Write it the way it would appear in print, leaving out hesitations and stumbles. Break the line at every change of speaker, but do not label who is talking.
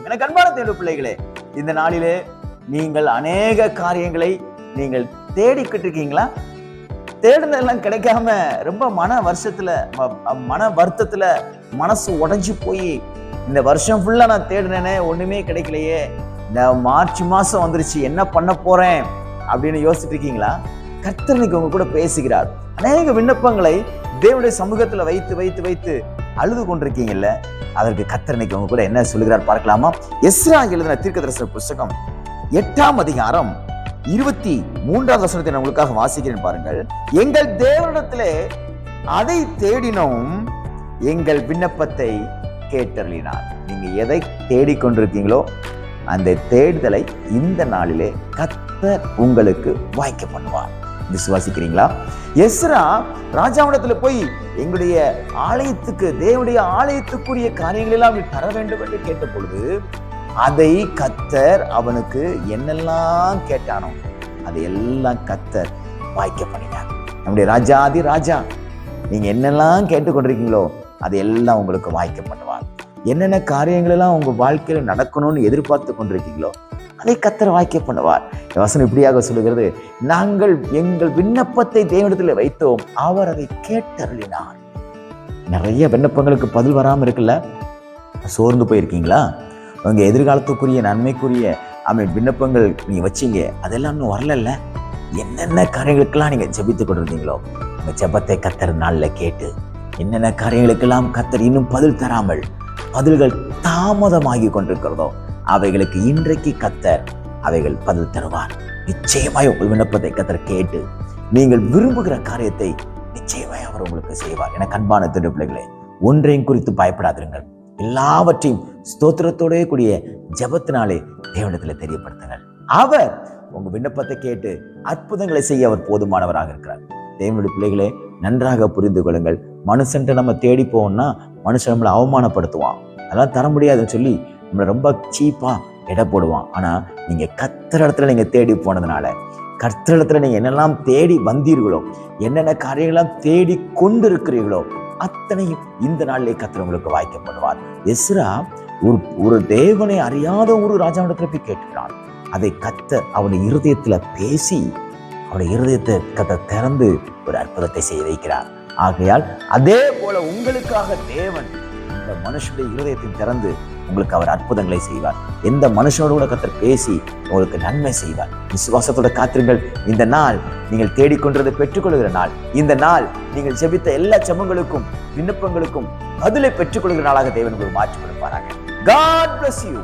முடியும். எனக்கு அன்பான தேவனுடைய பிள்ளைகளே, இந்த நாளிலே நீங்கள் அநேக காரியங்களை நீங்கள் தேடிக்கிட்டு இருக்கீங்களா? தேடுனதெல்லாம் கிடைக்காம ரொம்ப மன வருத்தத்துல மனசு உடைஞ்சு போய் இந்த வருஷம் ஃபுல்லா நான் தேடினேனே, ஒண்ணுமே கிடைக்கலையே, இந்த மார்ச் மாசம் வந்துருச்சு, என்ன பண்ண போறேன் அப்படின்னு யோசிச்சுட்டு இருக்கீங்களா? கர்த்தர் இன்னைக்கு உங்க கூட பேசுகிறார். அநேக விண்ணப்பங்களை தேவனுடைய சமூகத்துல வைத்து வைத்து வைத்து அழுது கொண்டிருக்கீங்கல்ல, அதற்கு கர்த்தர் இன்னைக்கு உங்க கூட என்ன சொல்லுகிறார் பார்க்கலாமா? எஸ்ரா எழுதின தீர்க்கதரிசன புத்தகம் 8ஆம் அதிகாரம் 23ஆம் வசனத்தை நான் உங்களுக்காக வாசிக்கிறேன் பாருங்கள். எங்கள் தேவனிடத்திலே அதை தேடினோம், எங்கள் விண்ணப்பத்தை கேட்டருளினார். நீங்க எதை தேடிக்கொண்டிருக்கீங்களோ அந்த தேடுதலை இந்த நாளிலே கர்த்தர் உங்களுக்கு வாய்க்க பண்ணுவார். விசுவாசிக்கிறீங்களா? எஸ்ரா ராஜாவிடத்துல போய் எங்களுடைய ஆலயத்துக்கு, தேவனுடைய ஆலயத்துக்குரிய காரியங்கள் எல்லாம் தர வேண்டும் என்று கேட்ட பொழுது அதை கர்த்தர் அவனுக்கு என்னெல்லாம் கேட்டானோ அதையெல்லாம் கர்த்தர் வாய்க்க பண்ணினார். நம்முடைய ராஜாதி ராஜா, நீங்க என்னெல்லாம் கேட்டுக்கொண்டிருக்கீங்களோ அதையெல்லாம் உங்களுக்கு வாய்க்க பண்ணுவார். என்னென்ன காரியங்கள் எல்லாம் உங்க வாழ்க்கையில நடக்கணும்னு எதிர்பார்த்து கொண்டிருக்கீங்களோ அதை கர்த்தர் வாய்க்க பண்ணுவார். வசனம் இப்படியாக சொல்லுகிறது, நாங்கள் எங்கள் விண்ணப்பத்தை தேவனிடத்தில் வைத்தோம், அவர் அதை கேட்டருளினார். நிறைய விண்ணப்பங்களுக்கு பதில் வராம இருக்குல்ல? சோர்ந்து போயிருக்கீங்களா? உங்க எதிர்காலத்துக்குரிய நன்மைக்குரிய விண்ணப்பங்கள் நீங்க வச்சீங்க, அதெல்லாம் இன்னும் வரல. என்னென்ன காரியங்களுக்கெல்லாம் நீங்க ஜெபித்து கொண்டிருந்தீங்களோ உங்க ஜெபத்தை கர்த்தர் நாள்ல கேட்டு, என்னென்ன காரியங்களுக்கெல்லாம் கர்த்தர் இன்னும் பதில் தராமல் பதில்கள் தாமதமாகி கொண்டிருக்கிறதோ அவைகளுக்கு இன்றைக்கு கர்த்தர் அவைகள் பதில் தருவார். நிச்சயமாய் உங்கள் விண்ணப்பத்தை கர்த்தர் கேட்டு நீங்கள் விரும்புகிற காரியத்தை நிச்சயமாய் அவர் உங்களுக்கு செய்வார். என அன்பான தேவனுடைய பிள்ளைகளே, ஒன்றையும் குறித்து பயப்படாதிருங்கள். எல்லாவற்றையும் ஸ்தோத்திரத்தோடே கூடிய ஜெபத்தினாலே தேவனிடத்தில் தெரியப்படுத்துங்கள். அவர் உங்க விண்ணப்பத்தை கேட்டு அற்புதங்களை செய்ய அவர் போதுமானவராக இருக்கிறார். தேவனுடைய பிள்ளைகளே, நன்றாக புரிந்து கொள்ளுங்கள். மனுஷன்ட்ட நம்ம தேடி போவோம்னா மனுஷன் நம்மளை அவமானப்படுத்துவான், அதெல்லாம் தர முடியாதுன்னு சொல்லி நம்மளை ரொம்ப சீப்பா எடை போடுவான். ஆனா நீங்க கர்த்தர் இடத்துல நீங்க தேடி போனதுனால, கர்த்தர் இடத்துல நீங்க என்னெல்லாம் தேடி வந்தீர்களோ, என்னென்ன காரியங்கள்லாம் தேடி கொண்டு இருக்கிறீர்களோ அத்தனையும் இந்த நாளிலே கர்த்தர் உங்களுக்கு வாய்க்கப்படுவார். எஸ்ரா ஒரு தேவனை அறியாத ஒரு ராஜாவிடத்துல போய் கேட்டுக்கிறான். அதை கர்த்தர் அவனுடைய இருதயத்துல பேசி அவனுடைய இருதயத்தை கர்த்தர் திறந்து ஒரு அற்புதத்தை செய்ய வைக்கிறார். ஆகையால் அதே போல உங்களுக்காக தேவன் இந்த மனுஷனுடைய இருதயத்தை திறந்து உங்களுக்கு அவர் அற்புதங்களை செய்வார். எந்த மனுஷனோடு கூட கர்த்தர் பேசி உங்களுக்கு நன்மை செய்வார். விசுவாசத்தோட காத்திருங்கள். இந்த நாள் நீங்கள் தேடிக்கொண்டதை பெற்றுக்கொள்கிற நாள். இந்த நாள் நீங்கள் ஜெபித்த எல்லா ஜெபங்களுக்கும் விண்ணப்பங்களுக்கும் பதிலை பெற்றுக்கொள்கிற நாளாக தேவன் உங்களுக்கு மாற்றி கொடுப்பாராக. God bless you.